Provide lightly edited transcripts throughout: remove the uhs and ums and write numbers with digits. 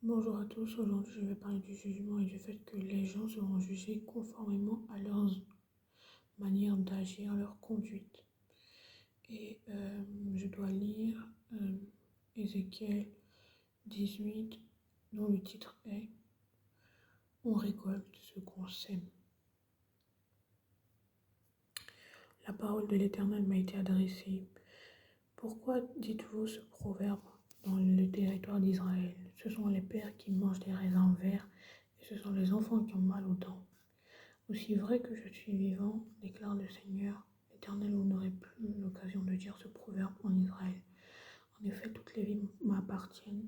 Bonjour à tous, aujourd'hui je vais parler du jugement et du fait que les gens seront jugés conformément à leurs manières d'agir, leur conduite. Et je dois lire Ézéchiel 18, dont le titre est On récolte ce qu'on sème. La parole de l'Éternel m'a été adressée. Pourquoi dites-vous ce proverbe dans le territoire d'Israël? Ce sont les pères qui mangent des raisins verts et ce sont les enfants qui ont mal aux dents. Aussi vrai que je suis vivant, déclare le Seigneur, l'Éternel, vous n'aurez plus l'occasion de dire ce proverbe en Israël. En effet, toutes les vies m'appartiennent.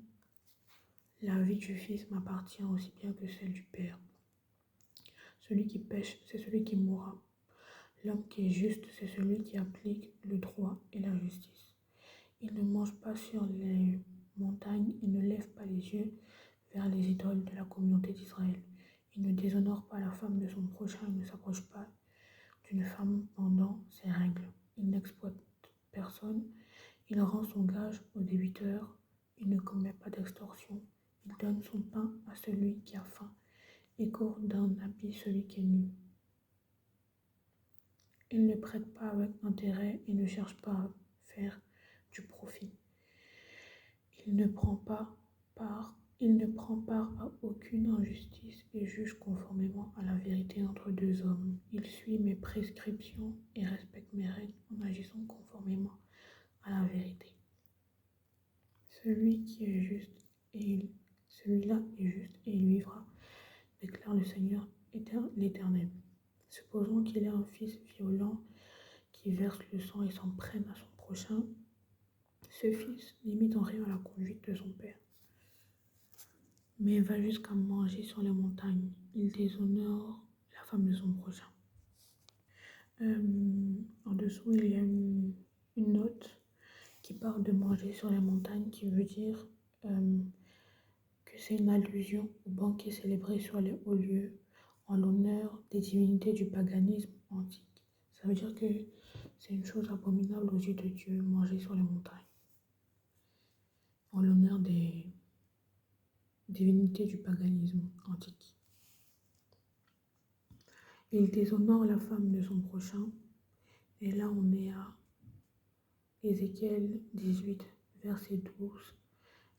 La vie du Fils m'appartient aussi bien que celle du Père. Celui qui pêche, c'est celui qui mourra. L'homme qui est juste, c'est celui qui applique le droit et la justice. Il ne mange pas sur les montagnes et ne lève pas les yeux vers les idoles de la communauté d'Israël. Il ne déshonore pas la femme de son prochain et ne s'approche pas d'une femme pendant ses règles. Il n'exploite personne, il rend son gage au débiteur, il ne commet pas d'extorsion, il donne son pain à celui qui a faim et court d'un habit celui qui est nu. Il ne prête pas avec intérêt et ne cherche pas à faire du profit. Il ne prend part à aucune injustice et juge conformément à la vérité entre deux hommes. Il suit mes prescriptions et respecte mes règles en agissant conformément à la vérité. Celui-là est juste et il vivra, déclare le Seigneur l'Éternel. Supposons qu'il ait un fils violent qui verse le sang et s'en prenne à son prochain. Ce fils n'imite en rien la conduite de son père, mais va jusqu'à manger sur les montagnes. Il déshonore la femme de son prochain. En dessous, il y a une note qui parle de manger sur les montagnes, qui veut dire que c'est une allusion au banquet célébré sur les hauts lieux en l'honneur des divinités du paganisme antique. Ça veut dire que c'est une chose abominable aux yeux de Dieu, manger sur les montagnes, en l'honneur des divinités du paganisme antique. Il déshonore la femme de son prochain. Et là, on est à Ézéchiel 18, verset 12.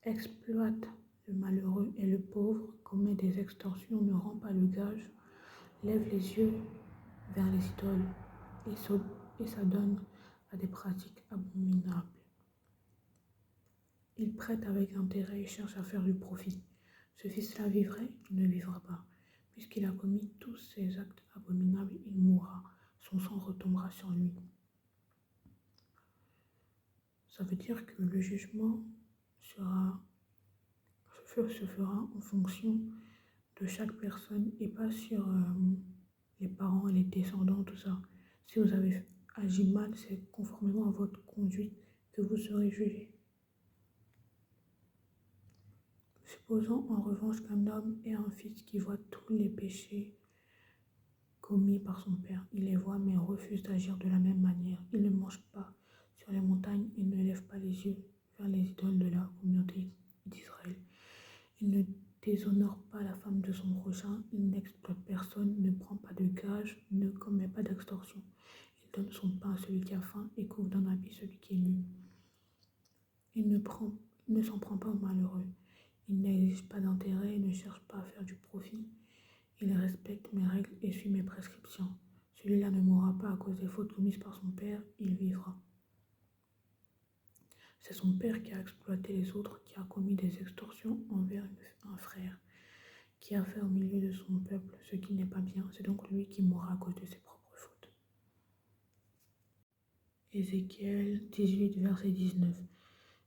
Exploite le malheureux et le pauvre, commet des extorsions, ne rend pas le gage, lève les yeux vers les idoles et s'adonne à des pratiques abominables. Il prête avec intérêt et cherche à faire du profit. Ce fils-là vivrait, il ne vivra pas. Puisqu'il a commis tous ces actes abominables, il mourra. Son sang retombera sur lui. Ça veut dire que le jugement se fera en fonction de chaque personne et pas sur les parents et les descendants, tout ça. Si vous avez agi mal, c'est conformément à votre conduite que vous serez jugé. Supposons en revanche qu'un homme ait un fils qui voit tous les péchés commis par son père. Il les voit mais refuse d'agir de la même manière. Il ne mange pas sur les montagnes, il ne lève pas les yeux vers les idoles de la communauté d'Israël. Il ne déshonore pas la femme de son prochain, il n'exploite personne, ne prend pas de gage, ne commet pas d'extorsion. Il donne son pain à celui qui a faim et couvre d'un habit celui qui est nu. Il ne s'en prend pas aux malheureux. Il n'exige pas d'intérêt et ne cherche pas à faire du profit. Il respecte mes règles et suit mes prescriptions. Celui-là ne mourra pas à cause des fautes commises par son père, il vivra. C'est son père qui a exploité les autres, qui a commis des extorsions envers un frère, qui a fait au milieu de son peuple ce qui n'est pas bien. C'est donc lui qui mourra à cause de ses propres fautes. Ézéchiel 18, verset 19.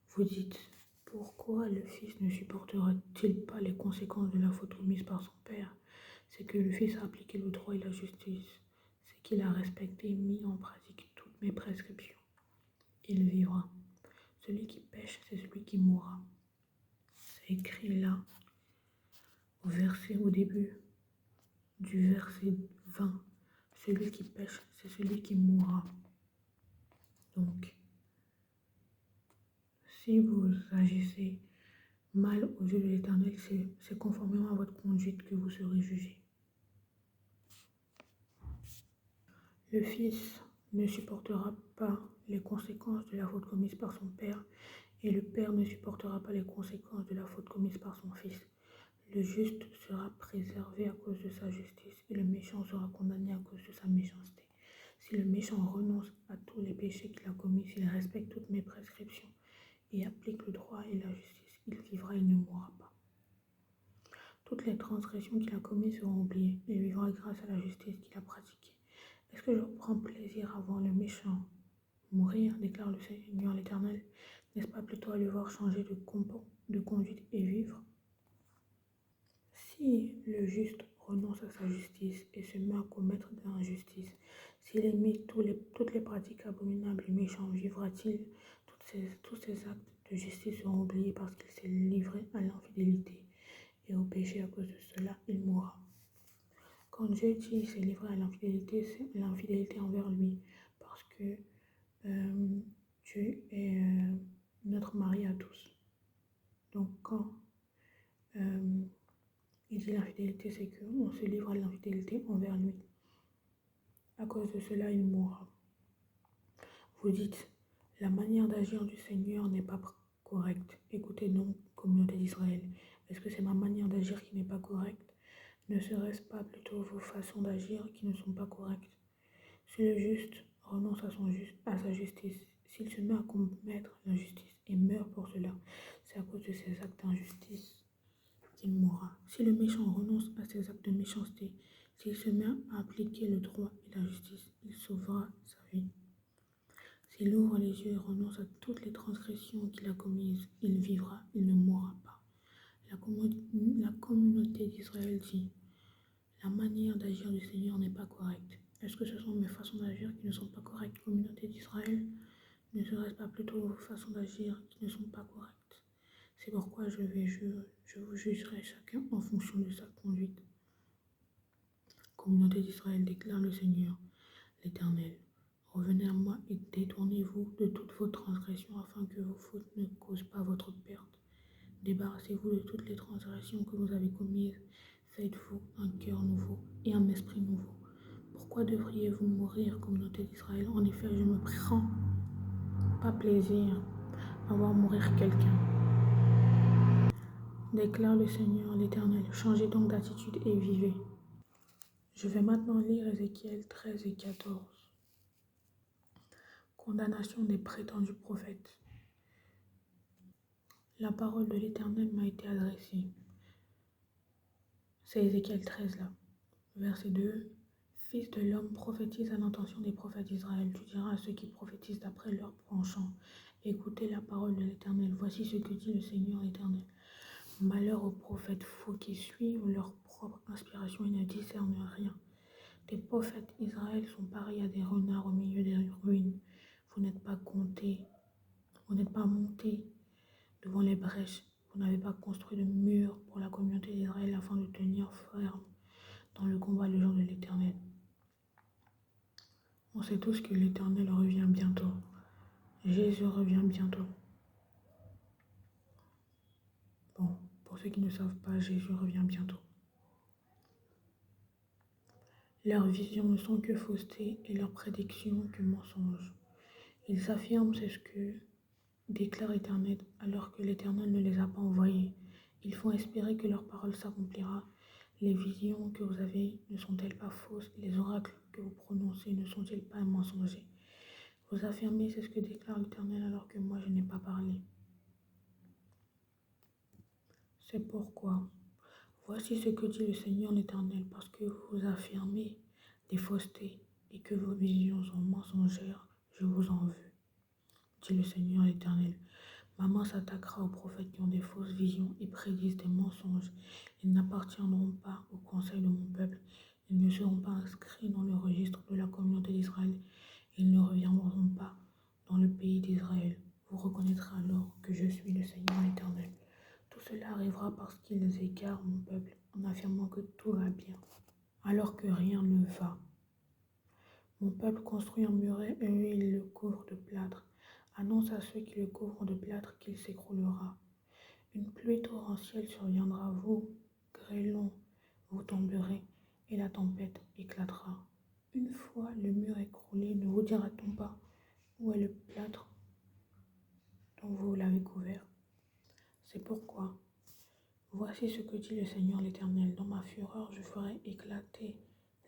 Vous dites, pourquoi le fils ne supportera-t-il pas les conséquences de la faute commise par son père? C'est que le fils a appliqué le droit et la justice. C'est qu'il a respecté et mis en pratique toutes mes prescriptions. Il vivra. Celui qui pêche, c'est celui qui mourra. C'est écrit là, au début du verset 20. Celui qui pêche, c'est celui qui mourra. Donc, si vous agissez mal aux yeux de l'Éternel, c'est conformément à votre conduite que vous serez jugés. Le fils ne supportera pas les conséquences de la faute commise par son père, et le père ne supportera pas les conséquences de la faute commise par son fils. Le juste sera préservé à cause de sa justice, et le méchant sera condamné à cause de sa méchanceté. Si le méchant renonce à tous les péchés qu'il a commis, s'il respecte toutes mes prescriptions et applique le droit et la justice, il vivra et ne mourra pas. Toutes les transgressions qu'il a commises seront oubliées. Il vivra grâce à la justice qu'il a pratiquée. Est-ce que je prends plaisir à voir le méchant mourir, déclare le Seigneur l'Éternel? N'est-ce pas plutôt à le voir changer de conduite et vivre? Si le juste renonce à sa justice et se met à commettre de l'injustice, s'il imite toutes les pratiques abominables et méchants, vivra-t-il? Tous ses actes de justice seront oubliés parce qu'il s'est livré à l'infidélité et au péché. À cause de cela, il mourra. Quand Dieu dit qu'il s'est livré à l'infidélité, c'est l'infidélité envers lui, parce que Dieu est notre mari à tous. Donc quand il dit l'infidélité, c'est qu'on se livre à l'infidélité envers lui. À cause de cela, il mourra. Vous dites, la manière d'agir du Seigneur n'est pas correcte. Écoutez donc, communauté d'Israël, est-ce que c'est ma manière d'agir qui n'est pas correcte? Ne serait-ce pas plutôt vos façons d'agir qui ne sont pas correctes? Si le juste renonce à sa justice, s'il se met à commettre l'injustice et meurt pour cela, c'est à cause de ses actes d'injustice qu'il mourra. Si le méchant renonce à ses actes de méchanceté, s'il se met à appliquer le droit et la justice, il sauvera sa vie. S'il ouvre les yeux et renonce à toutes les transgressions qu'il a commises, il vivra, il ne mourra pas. La communauté d'Israël dit, la manière d'agir du Seigneur n'est pas correcte. Est-ce que ce sont mes façons d'agir qui ne sont pas correctes, communauté d'Israël? Ne serait-ce pas plutôt vos façons d'agir qui ne sont pas correctes? C'est pourquoi je vous jugerai chacun en fonction de sa conduite. Communauté d'Israël, déclare le Seigneur, l'Éternel. Revenez à moi et détournez-vous de toutes vos transgressions afin que vos fautes ne causent pas votre perte. Débarrassez-vous de toutes les transgressions que vous avez commises. Faites-vous un cœur nouveau et un esprit nouveau. Pourquoi devriez-vous mourir, communauté d'Israël? En effet, je ne me prends pas plaisir à voir mourir quelqu'un. Déclare le Seigneur l'Éternel. Changez donc d'attitude et vivez. Je vais maintenant lire Ézéchiel 13 et 14. Condamnation des prétendus prophètes. La parole de l'Éternel m'a été adressée. C'est Ézéchiel 13 là. Verset 2. Fils de l'homme, prophétise à l'intention des prophètes d'Israël. Tu diras à ceux qui prophétisent d'après leur penchant. Écoutez la parole de l'Éternel. Voici ce que dit le Seigneur l'Éternel. Malheur aux prophètes faux qui suivent leur propre inspiration et ne discernent rien. Tes prophètes Israël sont pareils à des renards au milieu des ruines. Vous n'êtes pas comptés, vous n'êtes pas montés devant les brèches. Vous n'avez pas construit de mur pour la communauté d'Israël afin de tenir ferme dans le combat le jour de l'Éternel. On sait tous que l'Éternel revient bientôt. Jésus revient bientôt. Bon, pour ceux qui ne savent pas, Jésus revient bientôt. Leurs visions ne sont que fausseté et leurs prédictions que mensonges. Ils affirment c'est ce que déclare l'Éternel alors que l'Éternel ne les a pas envoyés. Ils font espérer que leur parole s'accomplira. Les visions que vous avez ne sont-elles pas fausses? Les oracles que vous prononcez ne sont-ils pas mensongers? Vous affirmez c'est ce que déclare l'Éternel alors que moi je n'ai pas parlé. C'est pourquoi, voici ce que dit le Seigneur l'Éternel, parce que vous affirmez des faussetés et que vos visions sont mensongères, je vous en veux, dit le Seigneur l'Éternel. Ma main s'attaquera aux prophètes qui ont des fausses visions et prédisent des mensonges. Ils n'appartiendront pas au conseil de mon peuple. Ils ne seront pas inscrits dans le registre de la communauté d'Israël. Ils ne reviendront pas dans le pays d'Israël. Vous reconnaîtrez alors que je suis le Seigneur l'Éternel. Tout cela arrivera parce qu'ils égarent mon peuple en affirmant que tout va bien, alors que rien ne va. Mon peuple construit un muret et eux ils le couvrent de plâtre. Annonce à ceux qui le couvrent de plâtre qu'il s'écroulera. Une pluie torrentielle surviendra, vous, grêlons, vous tomberez, et la tempête éclatera. Une fois le mur écroulé, ne vous dira-t-on pas où est le plâtre dont vous l'avez couvert? C'est pourquoi, voici ce que dit le Seigneur l'Éternel. Dans ma fureur, je ferai éclater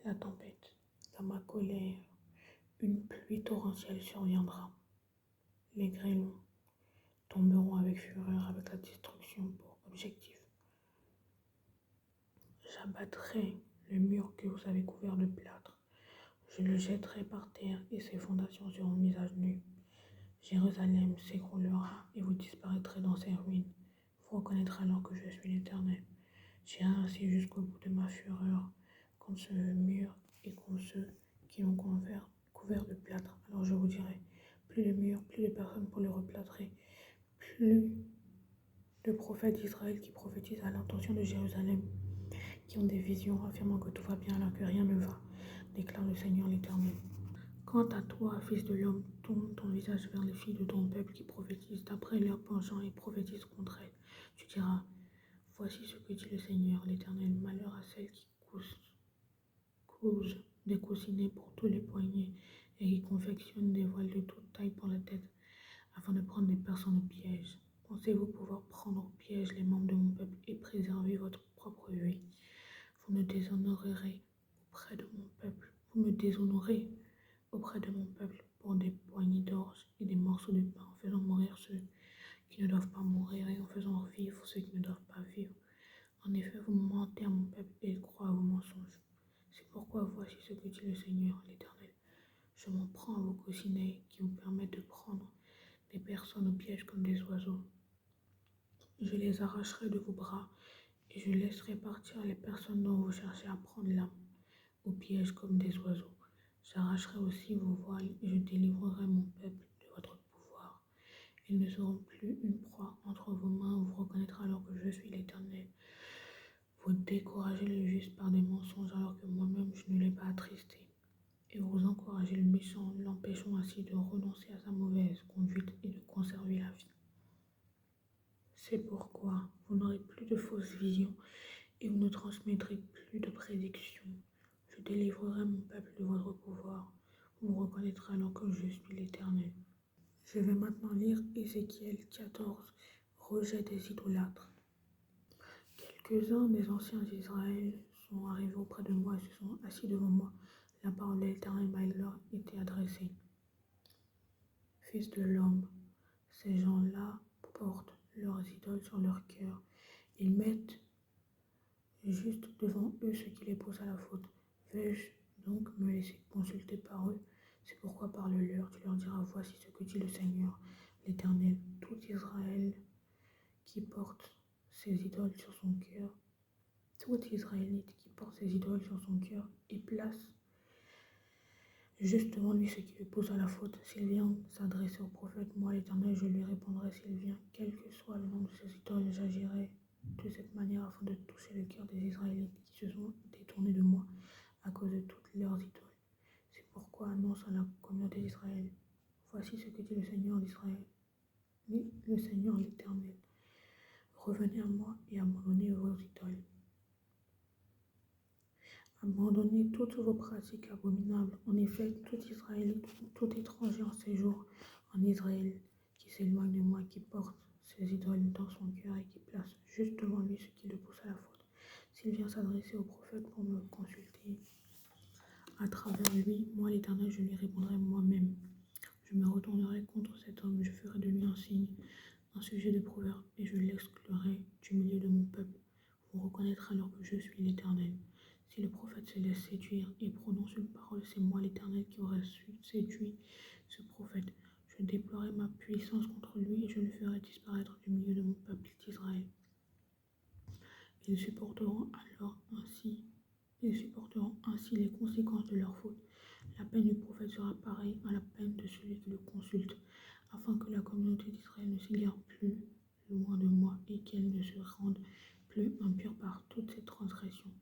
la tempête. Dans ma colère, une pluie torrentielle surviendra. Les grêlons tomberont avec fureur, avec la destruction pour objectif. J'abattrai le mur que vous avez couvert de plâtre. Je le jetterai par terre et ses fondations seront mises à nu. Jérusalem s'écroulera et vous disparaîtrez dans ses ruines. Vous reconnaîtrez alors que je suis l'Éternel. J'irai ainsi jusqu'au bout de ma fureur contre ce mur et contre ceux qui l'ont couvert de plâtre. Alors je vous dirai, plus de mur, plus de personnes pour le replâtrer, plus de prophètes d'Israël qui prophétisent à l'intention de Jérusalem, qui ont des visions affirmant que tout va bien alors que rien ne va, déclare le Seigneur l'Éternel. Quant à toi, fils de l'homme, tourne ton visage vers les filles de ton peuple qui prophétisent d'après leur penchant et prophétisent contre elles. Tu diras, voici ce que dit le Seigneur l'Éternel, malheur à celles qui cousent des coussinets pour tous les poignets et qui confectionnent des voiles de toute taille pour la tête, afin de prendre des personnes au piège. Pensez-vous pouvoir prendre au piège les membres de mon peuple et préserver votre propre vie? Vous me déshonorerez auprès de mon peuple. Vous me déshonorez auprès de mon peuple pour des poignées d'orge et des morceaux de pain, en faisant mourir ceux qui ne doivent pas mourir et en faisant vivre ceux qui ne doivent pas vivre. En effet, vous mentez à mon peuple et il croit à vos mensonges. C'est pourquoi voici ce que dit le Seigneur, l'Éternel. Je m'en prends à vos coussinets qui vous permettent de prendre des personnes au piège comme des oiseaux. Je les arracherai de vos bras et je laisserai partir les personnes dont vous cherchez à prendre l'âme au piège comme des oiseaux. J'arracherai aussi vos voiles et je délivrerai mon peuple de votre pouvoir. Ils ne seront plus une proie entre vos mains, vous reconnaîtrez alors que je suis l'Éternel. Vous découragez le juste par des mensonges alors que moi-même je ne l'ai pas attristé. Et vous encouragez le méchant, l'empêchant ainsi de renoncer à sa mauvaise conduite et de conserver la vie. C'est pourquoi vous n'aurez plus de fausses visions et vous ne transmettrez plus de prédictions. Je délivrerai mon peuple de votre pouvoir. Vous reconnaîtrez alors que je suis l'Éternel. Je vais maintenant lire Ézéchiel 14, rejet des idolâtres. Quelques-uns des anciens d'Israël sont arrivés auprès de moi et se sont assis devant moi. La parole de l'Éternel m'a leur été adressée. Fils de l'homme, ces gens-là portent leurs idoles sur leur cœur. Ils mettent juste devant eux ce qui les pousse à la faute. Vais-je donc me laisser consulter par eux? C'est pourquoi parle-leur, tu leur diras, voici ce que dit le Seigneur, l'Éternel, tout Israël qui porte ses idoles sur son cœur, tout Israélite qui porte ses idoles sur son cœur et place juste devant lui ce qui le pousse à la faute. S'il vient s'adresser au prophète, moi l'Éternel, je lui répondrai. S'il vient, quel que soit le nom de ses idoles, j'agirai de cette manière afin de toucher le cœur des Israélites qui se sont détournés de moi à cause de toutes leurs idoles. C'est pourquoi annonce à la communauté d'Israël, voici ce que dit le Seigneur d'Israël, le Seigneur l'Éternel. Revenez à moi et abandonnez vos idoles. Abandonnez toutes vos pratiques abominables. En effet, tout Israélite, tout étranger en séjour en Israël qui s'éloigne de moi, qui porte ses idoles dans son cœur et qui place juste devant lui ce qui le pousse à la faute. S'il vient s'adresser au prophète pour me consulter à travers lui, moi l'Éternel, je lui répondrai moi-même. Je me retournerai contre cet homme, je ferai de lui un signe, un sujet de proverbe, et je l'exclurai du milieu de mon peuple. Vous reconnaîtrez alors que je suis l'Éternel. Si le prophète se laisse séduire et prononce une parole, c'est moi l'Éternel qui aurais séduit ce prophète. Je déploierai ma puissance contre lui et je le ferai disparaître du milieu de mon peuple d'Israël. Ils supporteront ainsi les conséquences de leur faute. La peine du prophète sera pareille à la peine de celui qui le consulte, afin que la communauté d'Israël ne s'égare plus loin de moi et qu'elle ne se rende plus impure par toutes ses transgressions.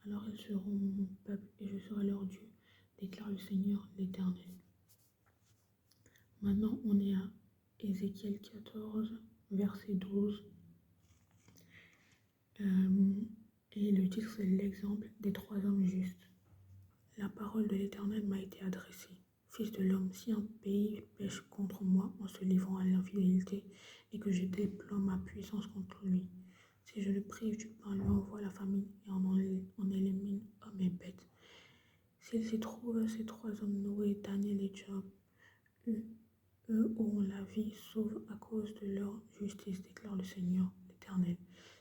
Alors ils seront mon peuple et je serai leur Dieu, déclare le Seigneur l'Éternel. Maintenant on est à Ézéchiel 14, verset 12. Et le titre, c'est l'exemple des trois hommes justes. La parole de l'Éternel m'a été adressée. Fils de l'homme, si un pays pêche contre moi en se livrant à l'infidélité et que je déploie ma puissance contre lui, si je le prive du pain, lui envoie la famine et en élimine hommes et bêtes, s'il s'y trouve ces trois hommes, Noé, Daniel et Job, eux, eux auront la vie sauve à cause de leur justice, déclare le Seigneur l'Éternel.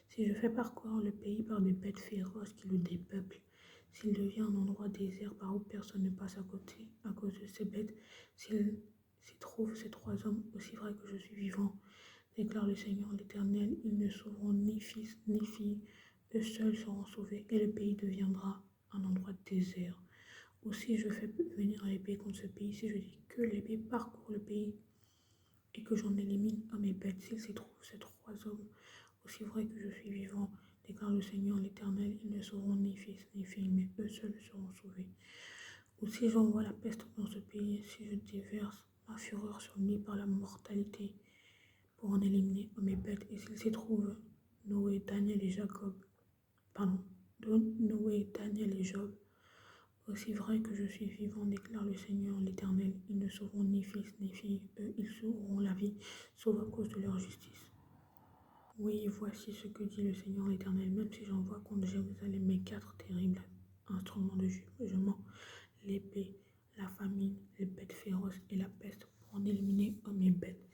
Si je fais parcourir le pays par des bêtes féroces qui le dépeuplent, s'il devient un endroit désert par où personne ne passe à côté à cause de ces bêtes, s'il s'y trouve ces trois hommes, aussi vrai que je suis vivant, déclare le Seigneur l'Éternel, ils ne sauveront ni fils ni fille, eux seuls seront sauvés, et le pays deviendra un endroit désert. Aussi je fais venir l'épée contre ce pays, si je dis que l'épée parcourt le pays, et que j'en élimine hommes et bêtes, s'il s'y trouve ces trois hommes, aussi vrai que je suis vivant, déclare le Seigneur l'Éternel, ils ne seront ni fils ni filles, mais eux seuls seront sauvés. Ou si j'envoie la peste dans ce pays, si je déverse ma fureur sur lui par la mortalité, pour en éliminer hommes et bêtes, et s'il s'y trouve Noé, Daniel et Jacob, pardon, Noé, Daniel et Job, aussi vrai que je suis vivant, déclare le Seigneur l'Éternel, ils ne sauront ni fils ni fille, eux ils sauront la vie, sauf à cause de leur justice. Oui, voici ce que dit le Seigneur l'Éternel, même si j'envoie contre Jérusalem mes quatre terribles instruments de jugement, l'épée, la famine, les bêtes féroces et la peste, pour en éliminer hommes et bêtes.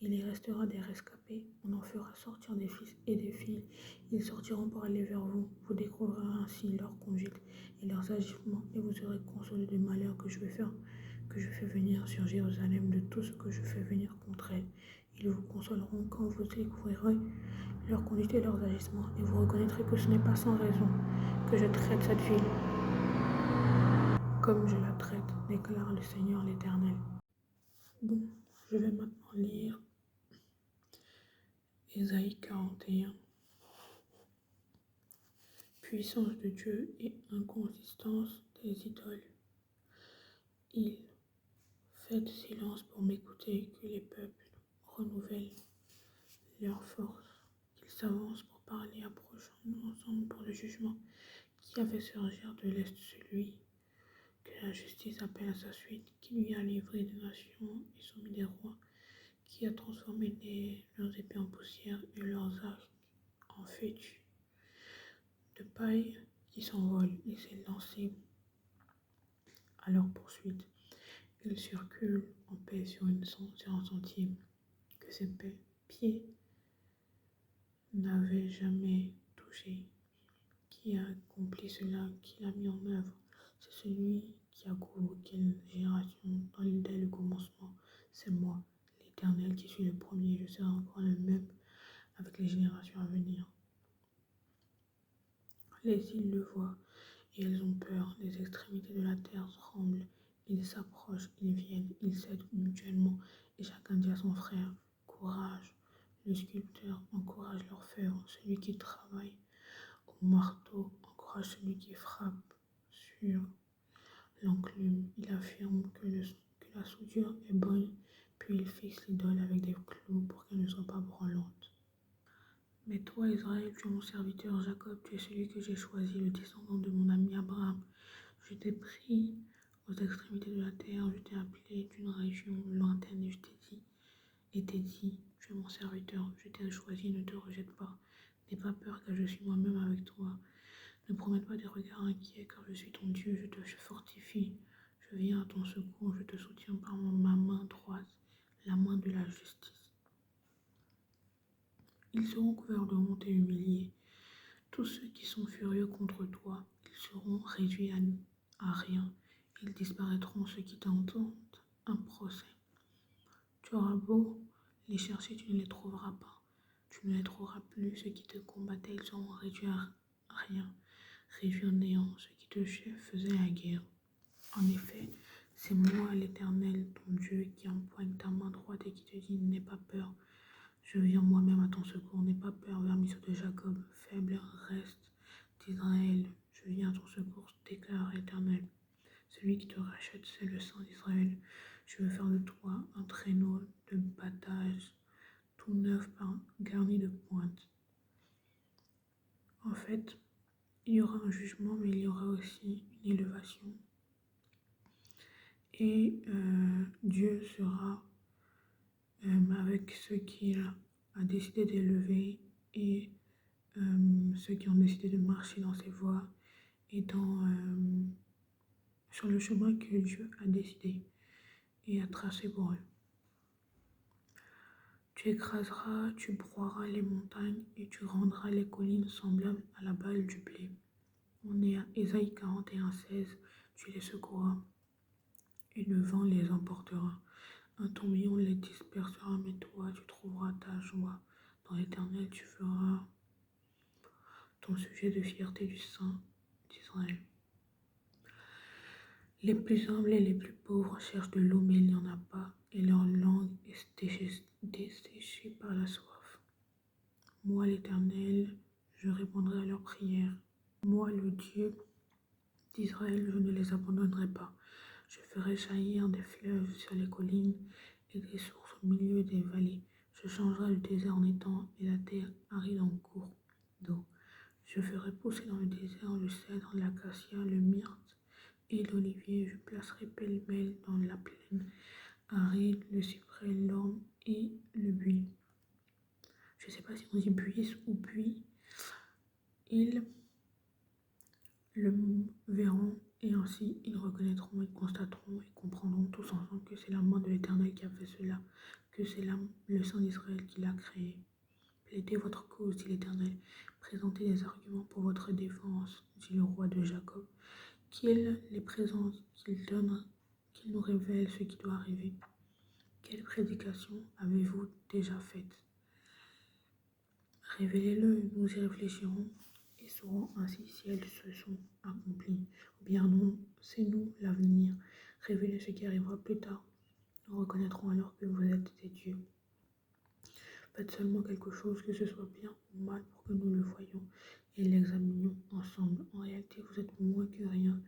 Il y restera des rescapés, on en fera sortir des fils et des filles, ils sortiront pour aller vers vous, vous découvrirez ainsi leur conduite et leurs agissements, et vous serez consolés du malheur que je fais venir sur Jérusalem, de tout ce que je fais venir contre elle. Ils vous consoleront quand vous découvrirez leur conduite et leurs agissements, et vous reconnaîtrez que ce n'est pas sans raison que je traite cette ville comme je la traite, déclare le Seigneur l'Éternel. Bon, je vais maintenant lire Ésaïe 41. Puissance de Dieu et inconsistance des idoles. Il fait silence pour m'écouter, que les peuples renouvellent leur force, qu'ils s'avancent pour parler, approchons-nous ensemble pour le jugement, qui a fait surgir de l'Est celui que la justice appelle à sa suite, qui lui a livré des nations et soumis des rois, qui a transformé leurs épées en poussière et leurs arcs en fétus de paille qui s'envolent. Il s'est lancé à leur poursuite. Il circule en paix sur un sentier que ses pieds n'avaient jamais touché. Qui a accompli cela, qui l'a mis en œuvre? C'est celui qui a convoqué une génération dès le commencement. C'est moi, l'Éternel, qui suis le premier. Je serai encore le même avec les générations à venir. Les îles le voient et elles ont peur. Les extrémités de la terre tremblent. Ils s'approchent, ils viennent, ils s'aident mutuellement et chacun dit à son frère, courage. Le sculpteur encourage l'orfèvre, celui qui travaille au marteau encourage celui qui frappe sur l'enclume. Il affirme que la soudure est bonne, puis il fixe l'idole avec des clous pour qu'elle ne soit pas branlante. Mais toi, Israël, tu es mon serviteur, Jacob, tu es celui que j'ai choisi, le descendant de mon ami Abraham. Je t'ai pris aux extrémités de la terre, je t'ai appelé d'une région lointaine et t'ai dit, tu es mon serviteur, je t'ai choisi, ne te rejette pas. N'aie pas peur, car je suis moi-même avec toi. Ne promette pas des regards inquiets, car je suis ton Dieu, je te fortifie. Je viens à ton secours, je te soutiens par ma main droite, la main de la justice. Ils seront couverts de honte et humiliés. Tous ceux qui sont furieux contre toi, ils seront réduits à rien. Ils disparaîtront, ceux qui tentent un procès. Tu auras beau les chercher, tu ne les trouveras pas. Tu ne les trouveras plus. Ceux qui te combattaient, ils seront réduits à rien, réduits en néant. Ceux qui te faisaient la guerre. En effet, c'est moi, l'Éternel, ton Dieu, qui empoigne ta main droite et qui te dit, n'aie pas peur. Je viens moi-même à ton secours, n'aie pas peur, vermisseau de Jacob, faible reste d'Israël. Je viens à ton secours, déclare l'Éternel. Celui qui te rachète, c'est le Saint d'Israël. Je veux faire de toi un traîneau de battage, tout neuf garni de pointes. En fait, Il y aura un jugement, mais il y aura aussi une élévation. Et Dieu sera avec ceux qu'il a décidé d'élever et ceux qui ont décidé de marcher dans ses voies et sur le chemin que Dieu a décidé et a tracé pour eux. Tu écraseras, tu broieras les montagnes et tu rendras les collines semblables à la balle du blé. On est à Ésaïe 41:16, tu les secoueras et le vent les emportera. Un tourbillon les dispersera, mais toi, tu trouveras ta joie. Dans l'Éternel, tu feras ton sujet de fierté du Saint d'Israël. Les plus humbles et les plus pauvres cherchent de l'eau, mais il n'y en a pas, et leur langue est desséchée par la soif. Moi, l'Éternel, je répondrai à leurs prières. Moi, le Dieu d'Israël, je ne les abandonnerai pas. Je ferai jaillir des fleuves sur les collines et des sources au milieu des vallées. Je changerai le désert en étang et la terre aride en cours d'eau. Je ferai pousser dans le désert le cèdre, l'acacia, le myrte et l'olivier. Je placerai pêle-mêle dans la plaine aride le cyprès, l'orme et le buis. Je ne sais pas si on dit buis ou buis. Ils le verront et ainsi ils reconnaîtront, ils constateront et comprendront tous ensemble que c'est la main de l'Éternel qui a fait cela, que c'est le Saint d'Israël qui l'a créé. Plaidez votre cause, dit l'Éternel. Présentez des arguments pour votre défense, dit le roi de Jacob. Qu'il les présente, qu'il donne, qu'il nous révèle ce qui doit arriver. Quelle prédication avez-vous déjà faite? Révélez-le, nous y réfléchirons et saurons ainsi si elles se sont accomplies. Ou bien non, c'est nous l'avenir. Révélez ce qui arrivera plus tard. Nous reconnaîtrons alors que vous êtes des dieux. Faites seulement quelque chose, que ce soit bien ou mal, pour que nous le voyions et l'examinions ensemble. En réalité, vous êtes moins que rien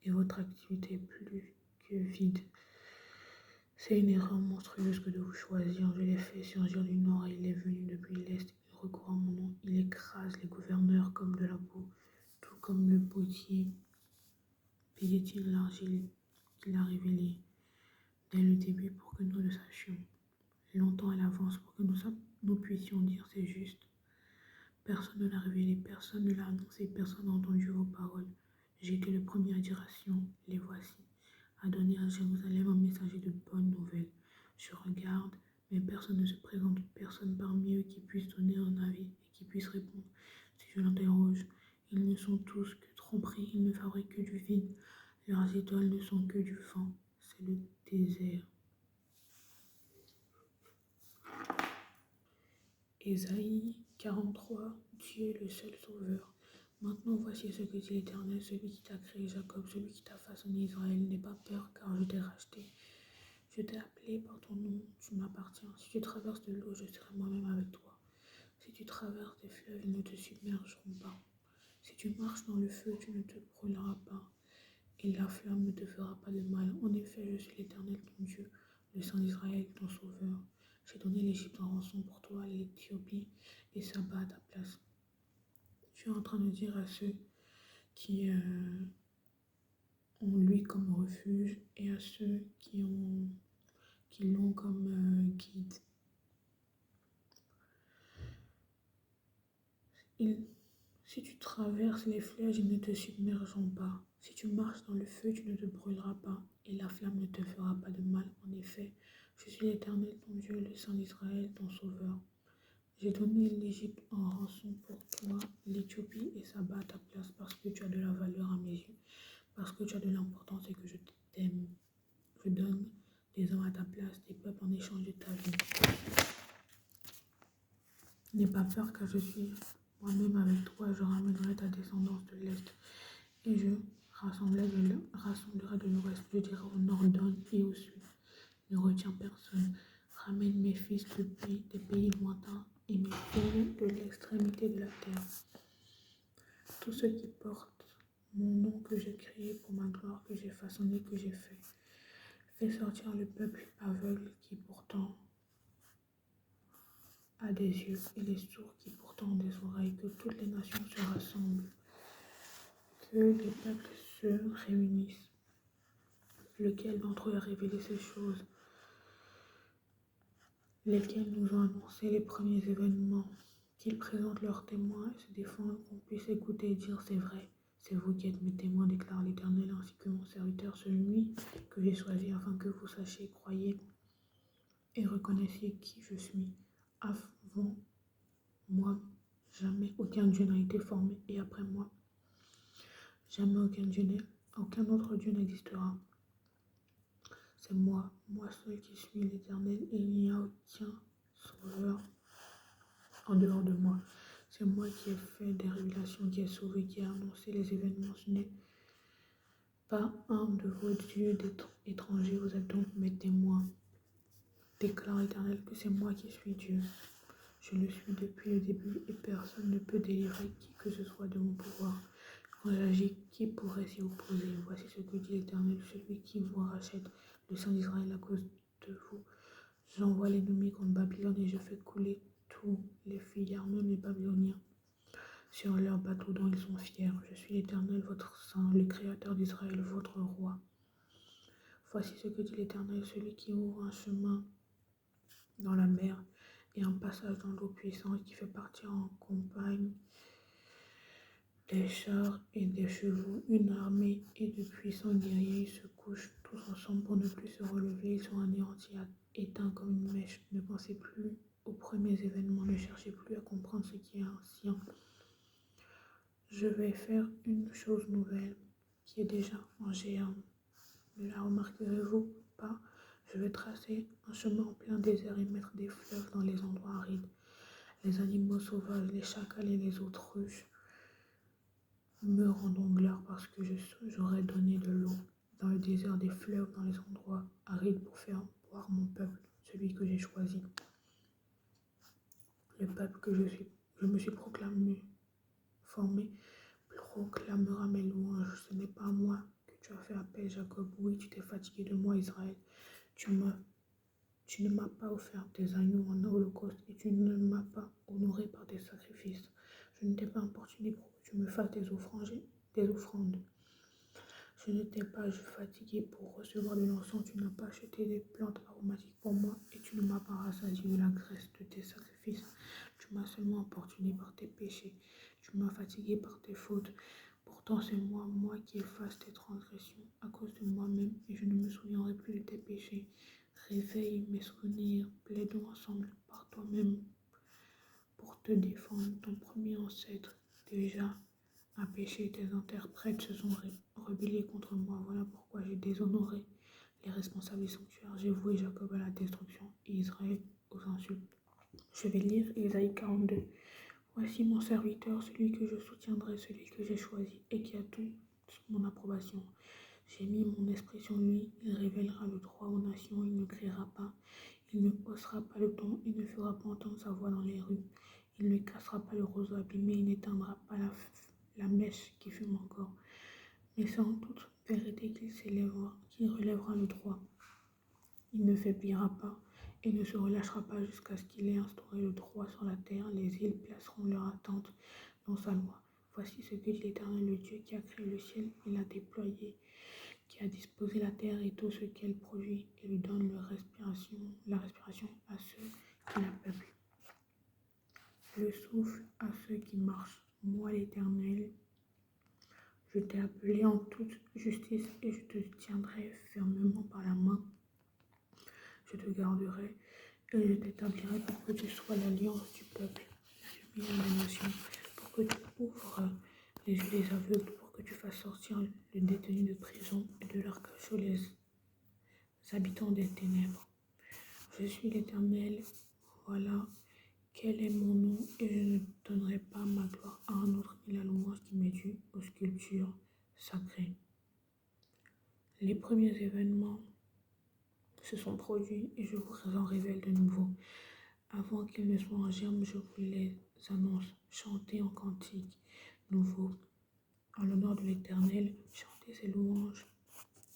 et votre activité est plus que vide. C'est une erreur monstrueuse que de vous choisir. Je l'ai fait surgir du nord et il est venu depuis l'est. Il recourt à mon nom. Il écrase les gouverneurs comme de la boue, tout comme le potier piétine l'argile qu'il a révélée dès le début pour que nous le sachions. Longtemps à l'avance pour que nous puissions dire c'est juste. Personne ne l'a révélé, personne ne l'a annoncé, personne n'a entendu vos paroles. J'ai été le premier à dire à Sion, les voici, à donner à Jérusalem un messager de bonnes nouvelles. Je regarde, mais personne ne se présente, personne parmi eux qui puisse donner un avis et qui puisse répondre. Si je l'interroge, ils ne sont tous que tromperies, ils ne fabriquent que du vide. Leurs étoiles ne sont que du vent, c'est le désert. Ésaïe 43, Dieu le seul sauveur. Maintenant voici ce que dit l'Éternel, celui qui t'a créé Jacob, celui qui t'a façonné Israël. N'aie pas peur car je t'ai racheté. Je t'ai appelé par ton nom, tu m'appartiens. Si tu traverses de l'eau, je serai moi-même avec toi. Si tu traverses des fleuves, ils ne te submergeront pas. Si tu marches dans le feu, tu ne te brûleras pas. Et la flamme ne te fera pas de mal. En effet, je suis l'Éternel, ton Dieu, le Saint d'Israël, ton Sauveur. J'ai donné l'Égypte en rançon pour toi, l'Éthiopie et Saba à ta place. Tu es en train de dire à ceux qui ont lui comme refuge et à ceux qui l'ont comme guide. Si tu traverses les fleuves, ils ne te submergeront pas. Si tu marches dans le feu, tu ne te brûleras pas, et la flamme ne te fera pas de mal. En effet, je suis l'Éternel, ton Dieu, le Saint d'Israël, ton Sauveur. J'ai donné l'Égypte en rançon pour toi, l'Éthiopie et Saba à ta place, parce que tu as de la valeur à mes yeux, parce que tu as de l'importance et que je t'aime. Je donne des hommes à ta place, des peuples en échange de ta vie. N'aie pas peur car je suis moi-même avec toi, je ramènerai ta descendance de l'Est et je rassemblerai de l'Ouest. Je dirai au nord donne et au Sud. Ne retiens personne. Ramène mes fils depuis des pays lointains et mes filles de l'extrémité de la terre. Tous ceux qui portent mon nom que j'ai créé pour ma gloire, que j'ai façonné, que j'ai fait. Fais sortir le peuple aveugle qui pourtant a des yeux et les sourds qui pourtant ont des oreilles, que toutes les nations se rassemblent que les peuples se réunissent. Lequel d'entre eux a révélé ces choses? Lesquels nous ont annoncé les premiers événements? Qu'ils présentent leurs témoins et se défendent, qu'on puisse écouter et dire c'est vrai. C'est vous qui êtes mes témoins, déclare l'Éternel, ainsi que mon serviteur, celui que j'ai choisi, afin que vous sachiez, croyez et reconnaissiez qui je suis. Avant moi, jamais aucun Dieu n'a été formé, et après moi, jamais aucun autre Dieu n'existera. C'est moi seul qui suis l'Éternel, et il n'y a aucun sauveur en dehors de moi. C'est moi qui ai fait des révélations, qui ai sauvé, qui ai annoncé les événements. Ce n'est pas un de vos dieux étrangers, vous êtes donc mes témoins. Déclare l'Éternel que c'est moi qui suis Dieu. Je le suis depuis le début et personne ne peut délivrer qui que ce soit de mon pouvoir. Quand j'agis, qui pourrait s'y opposer? Voici ce que dit l'Éternel, celui qui vous rachète, le Saint d'Israël, à cause de vous. J'envoie l'ennemi contre Babylone et je fais couler tous les fuyards, même les Babyloniens, sur leurs bateaux dont ils sont fiers. Je suis l'Éternel, votre Saint, le Créateur d'Israël, votre Roi. Voici ce que dit l'Éternel, celui qui ouvre un chemin dans la mer et un passage dans l'eau puissante, qui fait partir en campagne des chars et des chevaux, une armée et de puissants guerriers. Ils se couchent tous ensemble pour ne plus se relever. Ils sont anéantis, éteints comme une mèche. Ne pensez plus aux premiers événements, ne cherchez plus à comprendre ce qui est ancien. Je vais faire une chose nouvelle qui est déjà en géant. Ne la remarquerez-vous pas? Je vais tracer un chemin en plein désert et mettre des fleuves dans les endroits arides. Les animaux sauvages, les chacals et les autruches me rendront gloire parce que j'aurai donné de l'eau dans le désert, des fleuves dans les endroits arides pour faire boire mon peuple, celui que j'ai choisi. Le peuple que je me suis formé, proclamera mes louanges. Ce n'est pas à moi que tu as fait appel, Jacob. Oui, tu t'es fatigué de moi, Israël. Tu ne m'as pas offert des agneaux en holocauste et tu ne m'as pas honoré par des sacrifices. Je ne t'ai pas importuné pour que tu me fasses des offrandes. Je ne t'ai pas fatigué pour recevoir de l'encens. Tu n'as pas acheté des plantes aromatiques pour moi et tu ne m'as pas rassasié de la graisse de tes sacrifices. Tu m'as seulement importuné par tes péchés. Tu m'as fatigué par tes fautes. Pourtant, c'est moi qui efface tes transgressions à cause de moi-même et je ne me souviendrai plus de tes péchés. Réveille mes souvenirs, plaidons ensemble par toi-même pour te défendre. Ton premier ancêtre déjà a péché, tes interprètes se sont rebellés contre moi. Voilà pourquoi j'ai déshonoré les responsables du sanctuaire. J'ai voué Jacob à la destruction et Israël aux insultes. Je vais lire Ésaïe 42. Voici mon serviteur, celui que je soutiendrai, celui que j'ai choisi et qui a toute mon approbation. J'ai mis mon esprit sur lui, il révélera le droit aux nations, il ne criera pas, il ne haussera pas le ton, il ne fera pas entendre sa voix dans les rues, il ne cassera pas le roseau abîmé, il n'éteindra pas la mèche qui fume encore, mais c'est en toute vérité qu'il relèvera le droit. Il ne faiblira pas et ne se relâchera pas jusqu'à ce qu'il ait instauré le droit sur la terre. Les îles placeront leur attente dans sa loi. Voici ce que dit l'Éternel, le Dieu qui a créé le ciel et l'a déployé, qui a disposé la terre et tout ce qu'elle produit et lui donne la respiration à ceux qui la peuplent, le souffle à ceux qui marchent. Moi, l'Éternel, je t'ai appelé en toute justice et je te tiendrai fermement par la main. Je te garderai et je t'établirai pour que tu sois l'alliance du peuple, la lumière des nations, pour que tu ouvres les yeux des aveugles, pour que tu fasses sortir les détenus de prison et de leur cachot les habitants des ténèbres. Je suis l'Éternel, voilà quel est mon nom, et je ne donnerai pas ma gloire à un autre ni la louange qui m'est due aux sculptures sacrées. Les premiers événements se sont produits et je vous en révèle de nouveau. Avant qu'ils ne soient en germe, je vous les annonce. Chantez en cantique nouveau en l'honneur de l'Éternel. Chantez ses louanges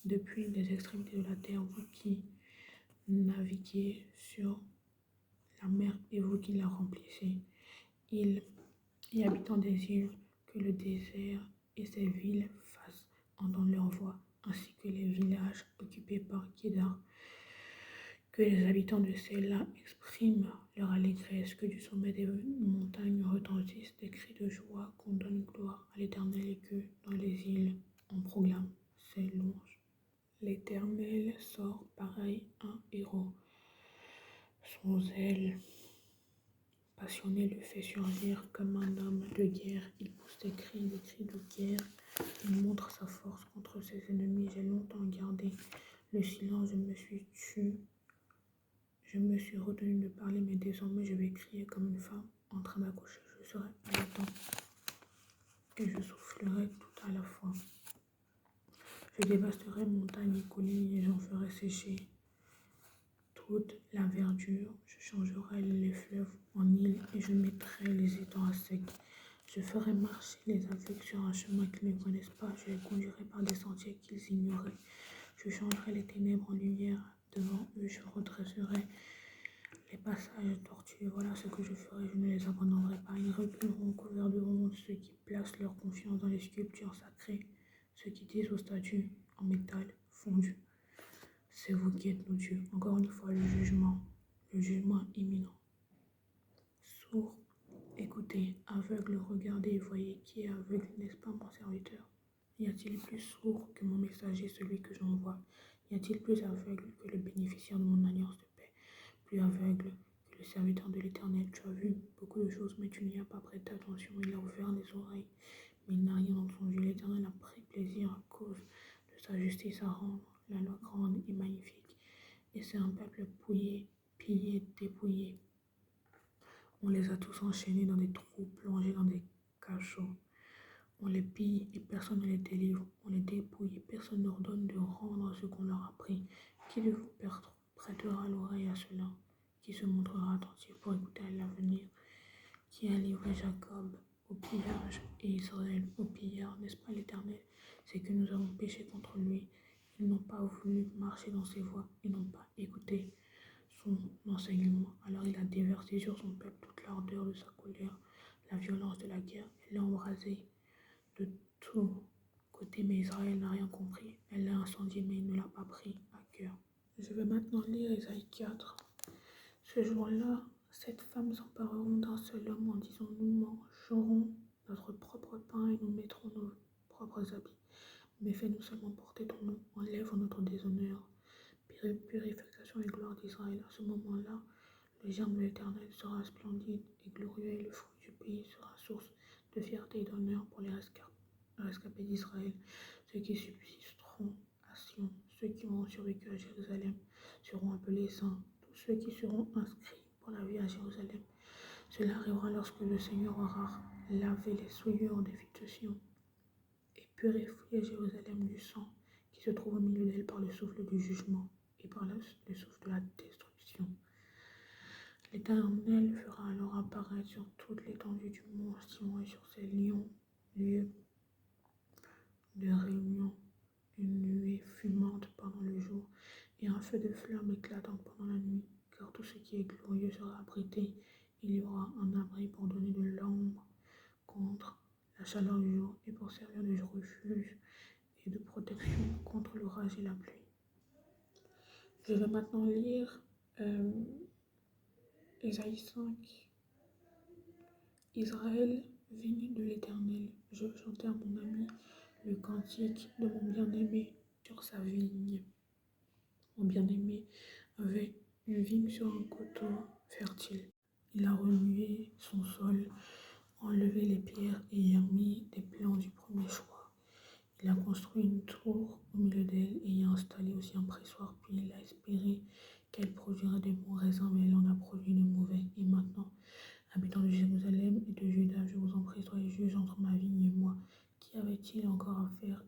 depuis les extrémités de la terre, vous qui naviguez sur la mer et vous qui la remplissez. Îles et habitants des îles, que le désert et ces villes fassent entendre leur voix, ainsi que les villages occupés par Kédar. Que les habitants de Séla expriment leur allégresse, que du sommet des montagnes retentissent des cris de joie, qu'on donne gloire à l'Éternel et que, dans les îles, on proclame ses louanges. L'Éternel sort pareil un héros. Son zèle passionné le fait surgir comme un homme de guerre. Il pousse des cris de guerre. Il montre sa force contre ses ennemis. J'ai longtemps gardé le silence, je me suis retenu de parler, mais désormais je vais crier comme une femme en train d'accoucher. Je serai haletant et je soufflerai tout à la fois. Je dévasterai montagnes et collines et j'en ferai sécher toute la verdure. Je changerai les fleuves en îles et je mettrai les étangs à sec. Je ferai marcher les aveugles sur un chemin qu'ils ne connaissent pas. Je les conduirai par des sentiers qu'ils ignoraient. Je changerai les ténèbres en lumière. Devant eux, je redresserai les passages tortueux. Voilà ce que je ferai, je ne les abandonnerai pas. Ils reculeront couverts de honte, ceux qui placent leur confiance dans les sculptures sacrées, ceux qui disent aux statues en métal fondu. C'est vous qui êtes nos dieux. Encore une fois, le jugement imminent. Sourds, écoutez, aveugle, regardez, voyez qui est aveugle, n'est-ce pas mon serviteur? Y a-t-il plus sourd que mon messager, celui que j'envoie? Y a-t-il plus aveugle que le bénéficiaire de mon alliance de paix? Plus aveugle que le serviteur de l'Éternel? Tu as vu beaucoup de choses, mais tu n'y as pas prêté attention. Il a ouvert les oreilles, mais il n'a rien entendu. L'Éternel a pris plaisir à cause de sa justice à rendre la loi grande et magnifique. Et c'est un peuple pillé, dépouillé. On les a tous enchaînés dans des trous, plongés dans des cachots. On les pille et personne ne les délivre. On les dépouille et personne ne leur donne de rendre ce qu'on leur a pris. Qui de vous prêtera l'oreille à cela? Qui se montrera attentif pour écouter l'avenir? Qui a livré Jacob au pillage et Israël au pillard? N'est-ce pas l'Éternel? C'est que nous avons péché contre lui. Ils n'ont pas voulu marcher dans ses voies. Ils n'ont pas écouté son enseignement. Alors il a déversé sur son peuple toute l'ardeur de sa colère, la violence de la guerre. Elle l'a embrasé de tous côtés, mais Israël n'a rien compris. Elle l'a incendié, mais il ne l'a pas pris à cœur. Je vais maintenant lire Ésaïe 4. Ce jour-là, 7 femmes s'empareront d'un seul homme en disant: nous mangerons notre propre pain et nous mettrons nos propres habits. Mais fais-nous seulement porter ton nom, enlève notre déshonneur. Purification et gloire d'Israël. À ce moment-là, le germe de l'Éternel sera splendide et glorieux, et le fruit du pays sera source de fierté et d'honneur pour les rescapés d'Israël, ceux qui subsisteront à Sion, ceux qui auront survécu à Jérusalem seront appelés saints, tous ceux qui seront inscrits pour la vie à Jérusalem. Cela arrivera lorsque le Seigneur aura lavé les souillures des filles de Sion et purifié Jérusalem du sang qui se trouve au milieu d'elle par le souffle du jugement et par le souffle de la destruction. L'Éternel fera alors apparaître sur toute l'étendue du mont Sion et sur ses lieux de réunion une nuée fumante pendant le jour et un feu de flamme éclatant pendant la nuit, car tout ce qui est glorieux sera abrité. Il y aura un abri pour donner de l'ombre contre la chaleur du jour et pour servir de refuge et de protection contre l'orage et la pluie. Je vais maintenant lire Ésaïe 5. Israël, vigne de l'Éternel, je veux chanter à mon ami le cantique de mon bien-aimé sur sa vigne. Mon bien-aimé avait une vigne sur un coteau fertile. Il a remué son sol, enlevé les pierres et y a mis des plants du premier choix. Il a construit une tour au milieu d'elle et y a installé aussi un pressoir, puis il a espéré qu'elle produirait des bons raisins, mais elle en a produit de mauvais. Et maintenant, habitants de Jérusalem et de Juda, je vous en prie, soyez juges entre ma vigne et moi. Qu'y avait-il encore à faire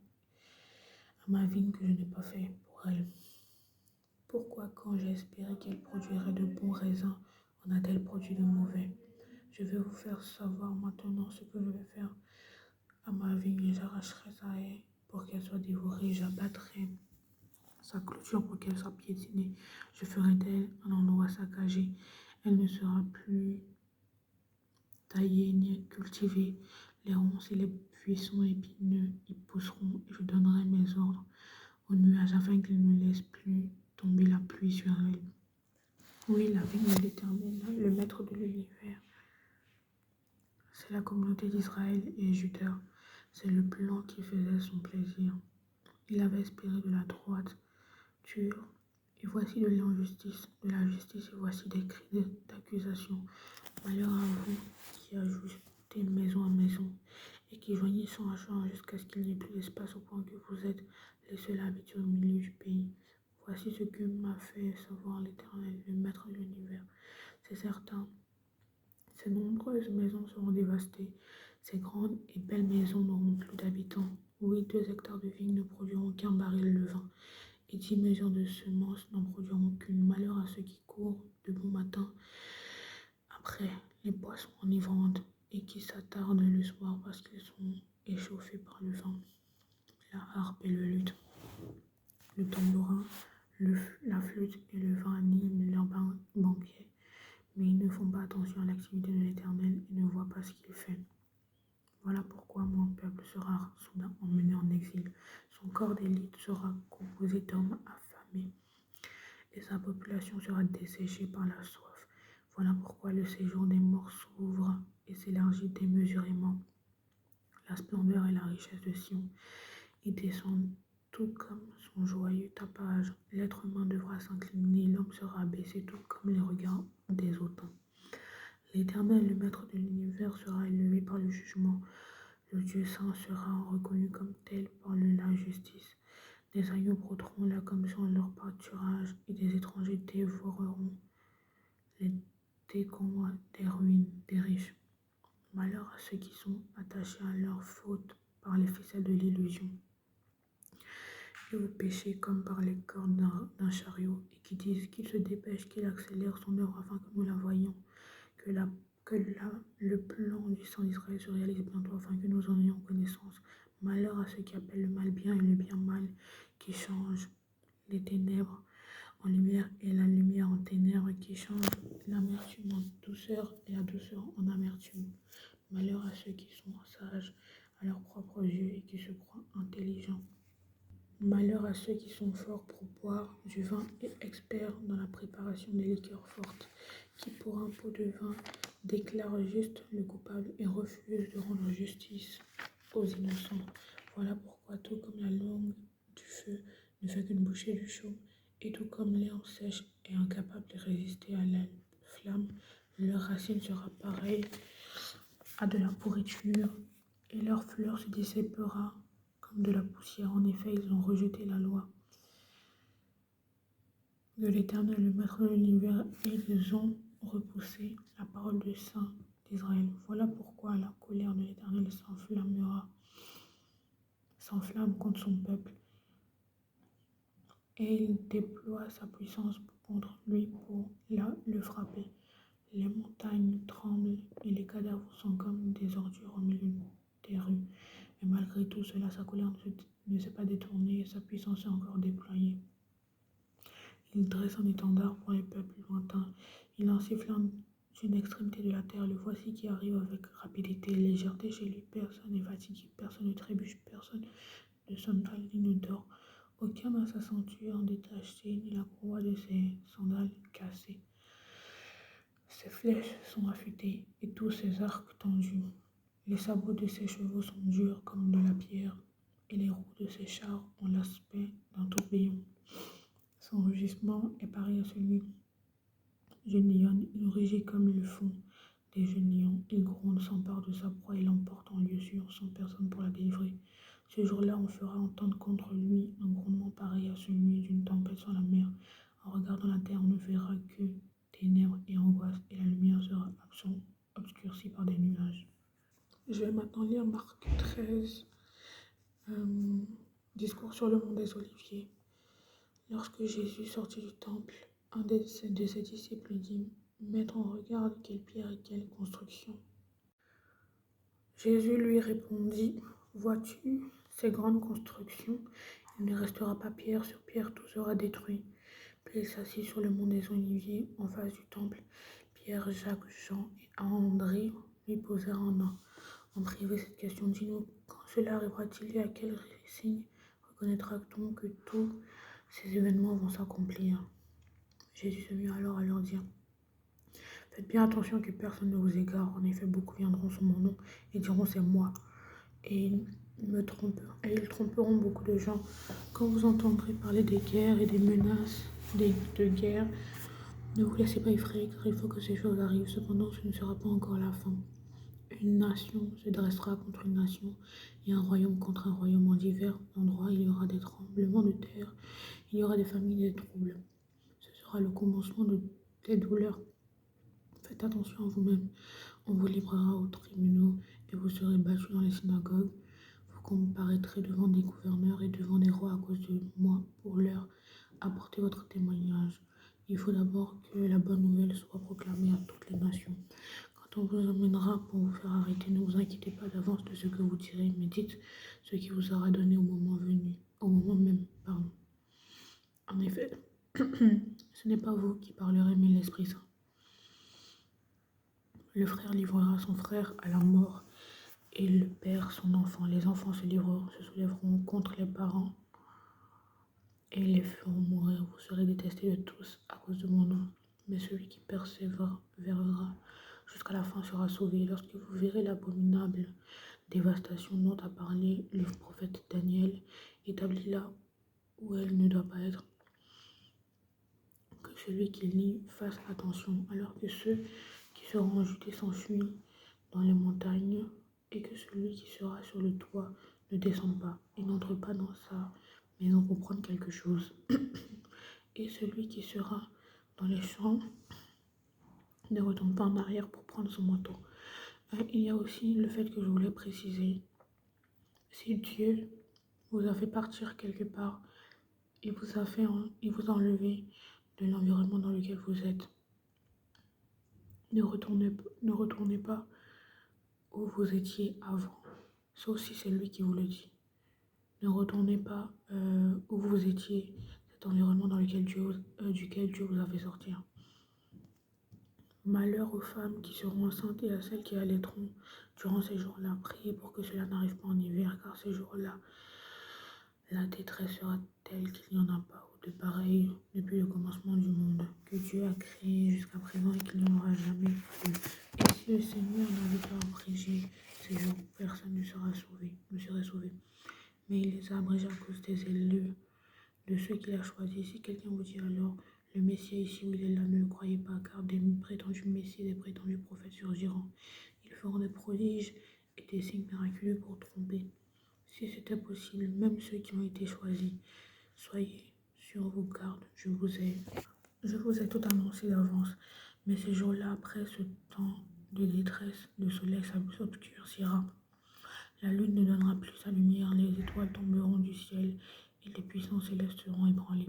à ma vigne que je n'ai pas fait pour elle? Pourquoi, quand j'ai espéré qu'elle produirait de bons raisins, en a-t-elle produit de mauvais? Je vais vous faire savoir maintenant ce que je vais faire à ma vigne. J'arracherai sa haie pour qu'elle soit dévorée, j'abattrai sa clôture pour qu'elle soit piétinée. Je ferai d'elle un endroit saccagé. Elle ne sera plus taillée ni cultivée. Les ronces et les buissons épineux y pousseront, et je donnerai mes ordres aux nuages afin qu'ils ne laissent plus tomber la pluie sur elle. Oui, la vigne de l'Éternel, le maître de l'univers, c'est la communauté d'Israël et Juda. C'est le plan qui faisait son plaisir. Il avait espéré de la droiture, et voici de l'injustice, de la justice, et voici des cris d'accusation. Malheur à vous qui ajoutez maison à maison, et qui joignez champ à champ jusqu'à ce qu'il n'y ait plus d'espace au point que vous êtes les seuls habitués au milieu du pays. Voici ce que m'a fait savoir l'Éternel, le maître de l'univers. C'est certain, ces nombreuses maisons seront dévastées, ces grandes et belles maisons n'auront plus d'habitants. Oui, 2 hectares de vignes ne produiront qu'un baril de vin, et 10 mesures de semences n'en produiront qu'une. Malheur à ceux qui courent de bon matin après les boissons enivrantes et qui s'attardent le soir parce qu'ils sont échauffés par le vin, la harpe et le luth, le tambourin, la flûte et le vin animent leur banquet. Mais ils ne font pas attention à l'activité de l'Éternel et ne voient pas ce qu'il fait. Voilà pourquoi mon peuple sera soudain emmené en exil. Son corps d'élite sera composé d'hommes affamés et sa population sera desséchée par la soif. Voilà pourquoi le séjour des morts s'ouvre et s'élargit démesurément. La splendeur et la richesse de Sion y descendent tout comme son joyeux tapage. L'être humain devra s'incliner, l'homme sera abaissé tout comme les regards des hautains. L'Éternel, le maître de l'univers, sera élevé par le jugement. Le Dieu saint sera reconnu comme tel par la justice. Des agneaux brouteront là comme sur leur pâturage, et des étrangers dévoreront les décombres des ruines des riches. Malheur à ceux qui sont attachés à leur faute par les ficelles de l'illusion, et au péché comme par les cordes d'un chariot, et qui disent qu'il se dépêche, qu'il accélère son œuvre afin que nous la voyions, que le plan du sang d'Israël se réalise bientôt afin que nous en ayons connaissance. Malheur à ceux qui appellent le mal bien et le bien mal, qui changent les ténèbres en lumière et la lumière en ténèbres, qui changent l'amertume en douceur et la douceur en amertume. Malheur à ceux qui sont sages à leurs propres yeux et qui se croient intelligents. Malheur à ceux qui sont forts pour boire du vin et experts dans la préparation des liqueurs fortes, qui pour un pot de vin déclarent juste le coupable et refusent de rendre justice aux innocents. Voilà pourquoi tout comme la langue du feu ne fait qu'une bouchée du chaud, et tout comme l'herbe sèche est incapable de résister à la flamme, leur racine sera pareille à de la pourriture, et leur fleur se dissipera comme de la poussière. En effet, ils ont rejeté la loi de l'Éternel, le maître de l'univers, et ils ont repoussé la parole du Saint d'Israël. Voilà pourquoi la colère de l'Éternel s'enflamme contre son peuple, et il déploie sa puissance contre lui pour le frapper. Les montagnes tremblent et les cadavres sont comme des ordures au milieu des rues. Et malgré tout cela, sa colère ne s'est pas détournée et sa puissance est encore déployée. Il dresse un étendard pour les peuples lointains. Il insuffle d'une extrémité de la terre. Le voici qui arrive avec rapidité, légèreté chez lui. Personne n'est fatigué, personne ne trébuche, personne ne somnole ni ne dort. Aucun n'a sa ceinture détachée, ni la courroie de ses sandales cassée. Ses flèches sont affûtées et tous ses arcs tendus. Les sabots de ses chevaux sont durs comme de la pierre, et les roues de ses chars ont l'aspect d'un tourbillon. Son rugissement est pareil à celui d'une lionne. Il rugit comme le font des jeunes lions. Il gronde, s'empare de sa proie et l'emporte en lieu sûr, sans personne pour la délivrer. Ce jour-là, on fera entendre contre lui un grondement pareil à celui d'une tempête sur la mer. En regardant la terre, on ne verra que ténèbres et angoisse, et la lumière sera obscurcie par des nuages. Je vais maintenant lire Marc 13, discours sur le mont des Oliviers. Lorsque Jésus sortit du temple, un de ses disciples lui dit : « Maître, on regarde quelle pierre et quelle construction. » Jésus lui répondit : « Vois-tu ces grandes constructions ? Il ne restera pas pierre sur pierre, tout sera détruit. » Puis il s'assit sur le mont des Oliviers, en face du temple. Pierre, Jacques, Jean et André lui posèrent en privé cette question : « Dis-nous, quand Cela arrivera-t-il et à quel signe reconnaîtra-t-on que tous ces événements vont s'accomplir? Jésus se mit alors à leur dire, faites bien attention que personne ne vous égare. En effet, beaucoup viendront sous mon nom et diront c'est moi. Et ils tromperont beaucoup de gens. Quand vous entendrez parler des guerres et des menaces de guerre, ne vous laissez pas effrayer, car il faut que ces choses arrivent. Cependant, ce ne sera pas encore la fin. Une nation se dressera contre une nation, et un royaume contre un royaume. En divers endroits, il y aura des tremblements de terre, il y aura des famines et des troubles. Ce sera le commencement des douleurs. Faites attention à vous-même. On vous livrera aux tribunaux et vous serez battus dans les synagogues. Vous comparaîtrez devant des gouverneurs et devant des rois à cause de moi pour leur apporter votre témoignage. Il faut d'abord que la bonne nouvelle soit proclamée à toutes les nations. Quand on vous emmènera pour vous faire arrêter, ne vous inquiétez pas d'avance de ce que vous direz, mais dites ce qui vous sera donné au moment venu, au moment même, pardon. En effet, ce n'est pas vous qui parlerez, mais l'Esprit Saint. Le frère livrera son frère à la mort et le père son enfant. Les enfants se soulèveront contre les parents et les feront mourir. Vous serez détestés de tous à cause de mon nom. Mais celui qui persévérera jusqu'à la fin sera sauvé. Lorsque vous verrez l'abominable dévastation dont a parlé le prophète Daniel, établi là où elle ne doit pas être, que celui qui lit fasse attention, alors que ceux qui seront en Judée s'enfuient dans les montagnes, et que celui qui sera sur le toit ne descende pas et n'entre pas dans sa maison pour prendre quelque chose. Et celui qui sera dans les champs ne retourne pas en arrière pour prendre son manteau. Il y a aussi le fait que je voulais préciser. Si Dieu vous a fait partir quelque part, il vous a enlevé de l'environnement dans lequel vous êtes. Ne retournez pas où vous étiez avant, sauf si c'est lui qui vous le dit. Ne retournez pas où vous étiez, cet environnement duquel Dieu vous a fait sortir. Malheur aux femmes qui seront enceintes et à celles qui allaiteront durant ces jours-là. Priez pour que cela n'arrive pas en hiver, car ces jours-là, la détresse sera telle qu'il n'y en a pas ou de pareil depuis le commencement du monde, que Dieu a créé jusqu'à présent et qu'il n'y en aura jamais plus. Et si le Seigneur n'avait pas abrégé ces jours, personne ne serait sauvé. Mais il les a abrégés à cause des élus, de ceux qu'il a choisis. Si quelqu'un vous dit alors, le Messie est ici ou il est là, ne le croyez pas, car des prétendus Messies et des prétendus prophètes surgiront. Ils feront des prodiges et des signes miraculeux pour tromper. Si c'était possible, même ceux qui ont été choisis, soyez sur vos gardes, je vous ai tout annoncé d'avance. Mais ces jours-là, après ce temps de détresse, le soleil s'obscurcira. La lune ne donnera plus sa lumière, les étoiles tomberont du ciel et les puissants célestes seront ébranlés.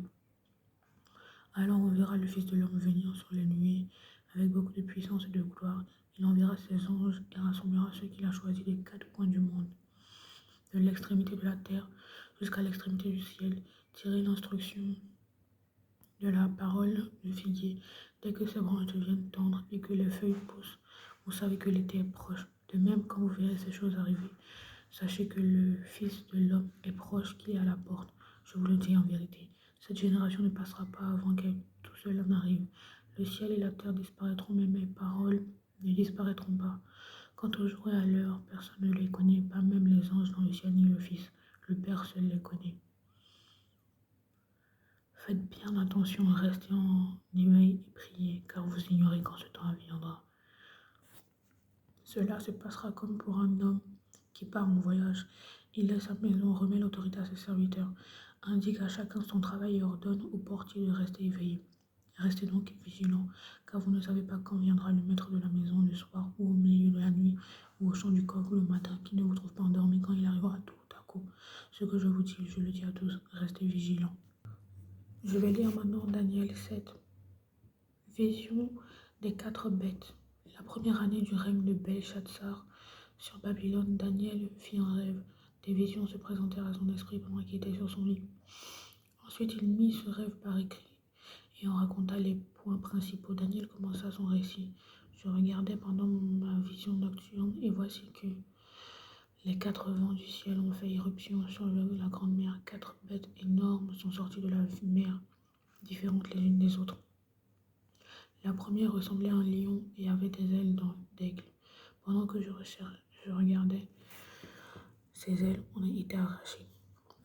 Alors on verra le Fils de l'homme venir sur les nuées avec beaucoup de puissance et de gloire. Il enverra ses anges et rassemblera ceux qu'il a choisis des quatre coins du monde, de l'extrémité de la terre jusqu'à l'extrémité du ciel. Tirez l'instruction de la parole du figuier. Dès que ses branches deviennent tendres et que les feuilles poussent, vous savez que l'été est proche. De même, quand vous verrez ces choses arriver, sachez que le Fils de l'homme est proche, qu'il est à la porte. Je vous le dis en vérité, cette génération ne passera pas avant que tout cela n'arrive. Le ciel et la terre disparaîtront, mais mes paroles ne disparaîtront pas. Quant au jour et à l'heure, personne ne les connaît, pas même les anges dans le ciel ni le Fils. Le Père seul les connaît. Faites bien attention, restez en éveil et priez, car vous ignorez quand ce temps viendra. Cela se passera comme pour un homme qui part en voyage. Il laisse sa maison, remet l'autorité à ses serviteurs, indique à chacun son travail et ordonne au portier de rester éveillé. Restez donc vigilants, car vous ne savez pas quand viendra le maître de la maison, le soir ou au milieu de la nuit, ou au chant du coq ou le matin, qui ne vous trouve pas endormi quand il arrivera tout à coup. Ce que je vous dis, je le dis à tous, restez vigilants. Je vais lire maintenant Daniel 7. Vision des 4 bêtes. La première année du règne de Belshazzar sur Babylone, Daniel fit un rêve. Des visions se présentèrent à son esprit pendant qu'il était sur son lit. Ensuite, il mit ce rêve par écrit et en raconta les points principaux. Daniel commença son récit. Je regardais pendant ma vision nocturne et voici que Les 4 vents du ciel ont fait irruption sur la grande mer. 4 bêtes énormes sont sorties de la mer, différentes les unes des autres. La première ressemblait à un lion et avait des ailes d'aigle. Pendant que je regardais, ses ailes ont été arrachées.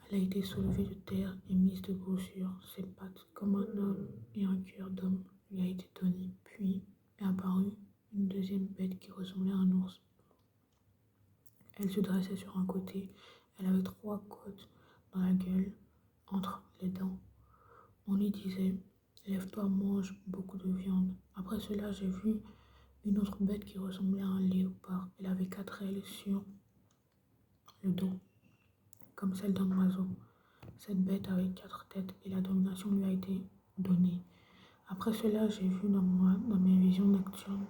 Elle a été soulevée de terre et mise debout sur ses pattes comme un homme, et un cœur d'homme lui a été donné. Puis est apparue une deuxième bête qui ressemblait à un ours. Elle se dressait sur un côté. Elle avait 3 côtes dans la gueule, entre les dents. On lui disait: Lève-toi, mange beaucoup de viande. Après cela, j'ai vu une autre bête qui ressemblait à un léopard. Elle avait 4 ailes sur le dos, comme celle d'un oiseau. Cette bête avait 4 têtes et la domination lui a été donnée. Après cela, j'ai vu dans mes visions nocturnes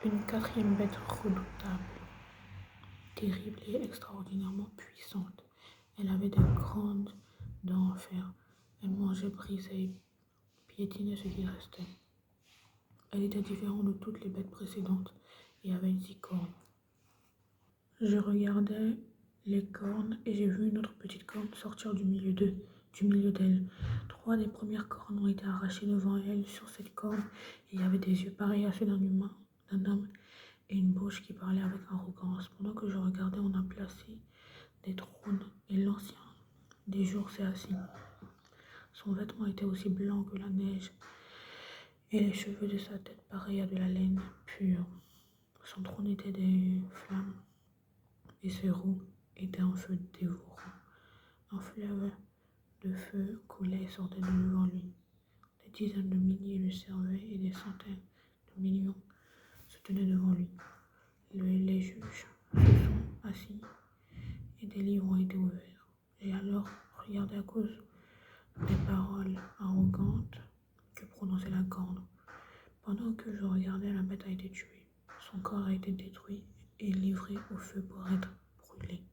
une quatrième bête redoutable, terrible et extraordinairement puissante. Elle avait de grandes dents en fer. Elle mangeait, brisait et piétinait ce qui restait. Elle était différente de toutes les bêtes précédentes et avait 10 cornes. Je regardais les cornes et j'ai vu une autre petite corne sortir du milieu d'elle. 3 des premières cornes ont été arrachées devant elle. Sur cette corne, il y avait des yeux pareils à ceux d'un homme, et une bouche qui parlait avec arrogance. Pendant que je regardais, on a placé des trônes et l'ancien des jours s'est assis. Son vêtement était aussi blanc que la neige et les cheveux de sa tête pareils à de la laine pure. Son trône était des flammes et ses roues étaient un feu dévorant. Un fleuve de feu coulait et sortait de devant lui. Des dizaines de milliers le servaient et des centaines de millions se tenaient devant lui. Les juges se sont assis et des livres ont été ouverts. J'ai alors regardé à cause des paroles arrogantes que prononçait la corne. Pendant que je regardais, la bête a été tuée. Son corps a été détruit et livré au feu pour être brûlé.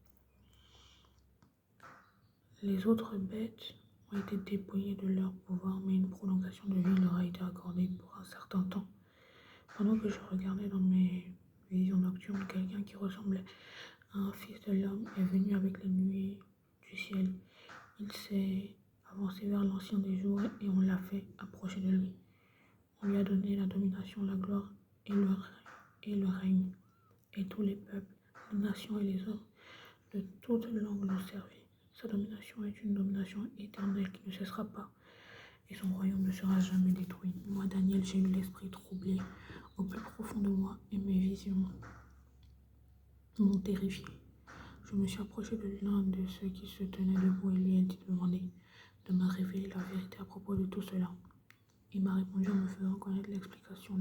Les autres bêtes ont été dépouillées de leur pouvoir, mais une prolongation de vie leur a été accordée pour un certain temps. Pendant que je regardais dans mes visions nocturnes, quelqu'un qui ressemblait à un fils de l'homme est venu avec les nuées du ciel. Il s'est avancé vers l'ancien des jours et on l'a fait approcher de lui. On lui a donné la domination, la gloire et le règne. Et tous les peuples, les nations et les hommes de toutes langues l'ont servi. Sa domination est une domination éternelle qui ne cessera pas, et son royaume ne sera jamais détruit. Moi, Daniel, j'ai eu l'esprit troublé au plus profond de moi, et mes visions m'ont terrifié. Je me suis approché de l'un de ceux qui se tenaient debout et lui ai demandé de me révéler la vérité à propos de tout cela. Il m'a répondu en me faisant connaître l'explication.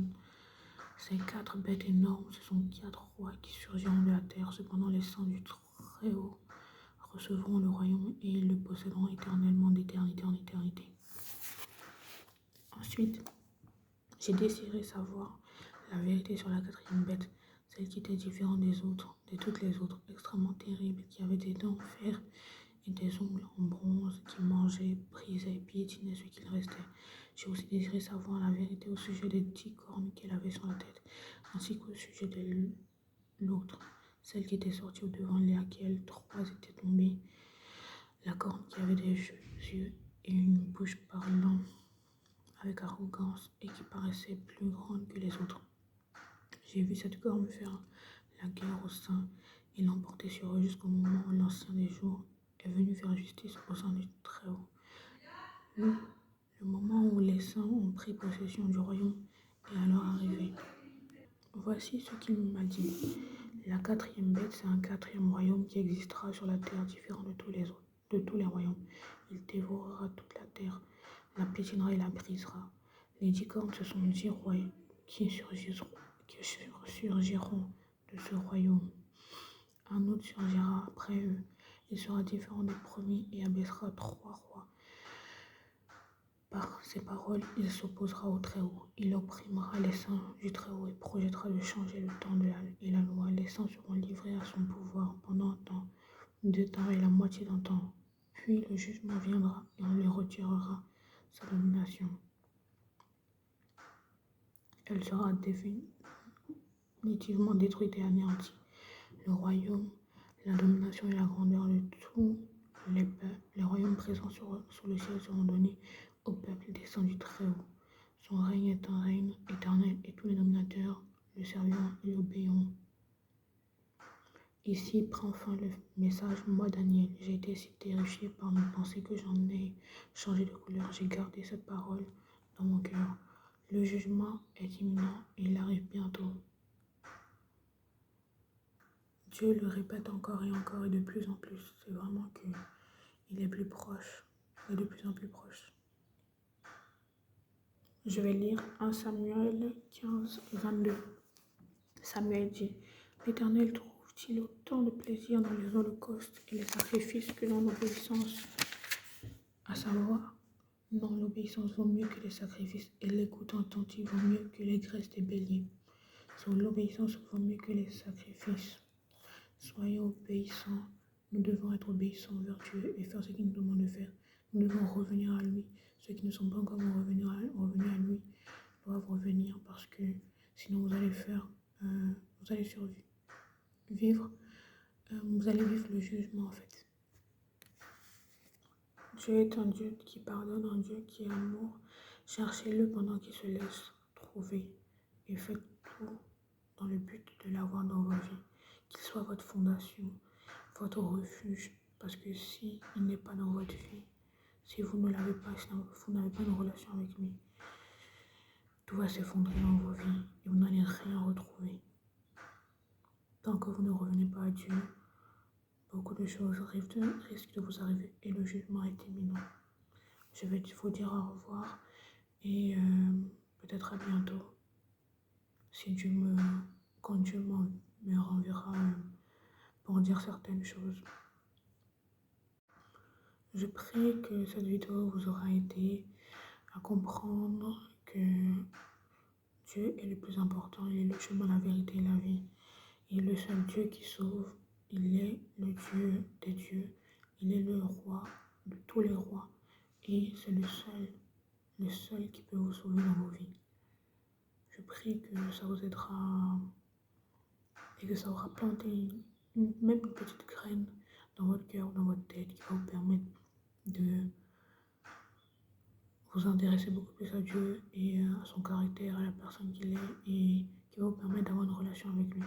Ces 4 bêtes énormes, ce sont 4 rois qui surgiront de la terre. Cependant, les saints du Très-Haut recevront le royaume et ils le posséderont éternellement d'éternité en éternité. Ensuite, j'ai désiré savoir la vérité sur la 4e bête, celle qui était différente des autres, de toutes les autres, extrêmement terrible, qui avait des dents en fer et des ongles en bronze, qui mangeait, brisait, piétinait ce qu'il restait. J'ai aussi désiré savoir la vérité au sujet des 10 cornes qu'elle avait sur la tête, ainsi qu'au sujet de l'autre, celle qui était sortie au-devant de laquelle 3 étaient tombées, la corne qui avait des yeux et une bouche parlant avec arrogance et qui paraissait plus grande que les autres. J'ai vu cette corne faire la guerre aux saints et l'emporter sur eux jusqu'au moment où l'ancien des jours est venu faire justice au sein du Très-Haut. Le moment où les saints ont pris possession du royaume est alors arrivé. Voici ce qu'il m'a dit. La 4e bête, c'est un 4e royaume qui existera sur la terre, différent de tous les autres, de tous les royaumes. Il dévorera toute la terre, la piétinera et la brisera. Les 10 cornes, ce sont 10 rois qui surgiront de ce royaume. Un autre surgira après eux. Il sera différent des premiers et abaissera 3 rois. Par ses paroles, il s'opposera au Très-Haut. Il opprimera les saints du Très-Haut et projettera de changer le temps et la loi. Les saints seront livrés à son pouvoir pendant un temps, 2 temps et la moitié d'un temps. Puis le jugement viendra et on lui retirera sa domination. Elle sera définitivement détruite et anéantie. le royaume, la domination et la grandeur de tous les peuples. Les royaumes présents sur le ciel seront donnés au peuple descendu du Très-Haut. Son règne est un règne éternel et tous les dominateurs le serviront et l'obéiront. Ici prend fin le message. Moi, Daniel, j'ai été si terrifié par mes pensées que j'en ai changé de couleur. J'ai gardé cette parole dans mon cœur. Le jugement est imminent et il arrive bientôt. Dieu le répète encore et de plus en plus. C'est vraiment qu'il est plus proche et de plus en plus proche. Je vais lire 1 Samuel 15, 22. Samuel dit, l'Éternel trouve-t-il autant de plaisir dans les holocaustes et les sacrifices que dans l'obéissance à sa voix? Non, l'obéissance vaut mieux que les sacrifices et l'écoute attentive vaut mieux que les graisses des béliers. L'obéissance vaut mieux que les sacrifices. Soyons obéissants. Nous devons être obéissants envers Dieu et faire ce qu'il nous demande de faire. Nous devons revenir à lui. Ceux qui ne sont pas encore revenus à lui doivent revenir parce que sinon vous allez survivre. Vous allez vivre le jugement en fait. Dieu est un Dieu qui pardonne, un Dieu qui est amour. Cherchez-le pendant qu'il se laisse trouver et faites tout dans le but de l'avoir dans vos vies. Qu'il soit votre fondation, votre refuge. Parce que s'il n'est pas dans votre vie, si vous ne l'avez pas, si vous n'avez pas de relation avec lui, tout va s'effondrer dans vos vies et vous n'allez rien retrouver. Tant que vous ne revenez pas à Dieu, beaucoup de choses risquent de vous arriver et le jugement est imminent. Je vais vous dire au revoir et peut-être à bientôt. Quand Dieu me renverra pour dire certaines choses. Je prie que cette vidéo vous aura aidé à comprendre que Dieu est le plus important, il est le chemin, la vérité et la vie. Il est le seul Dieu qui sauve, il est le Dieu des dieux, il est le roi de tous les rois et c'est le seul qui peut vous sauver dans vos vies. Je prie que ça vous aidera et que ça aura planté même une petite graine dans votre cœur, dans votre tête qui va vous permettre de vous intéresser beaucoup plus à Dieu et à son caractère, à la personne qu'il est et qui va vous permettre d'avoir une relation avec lui.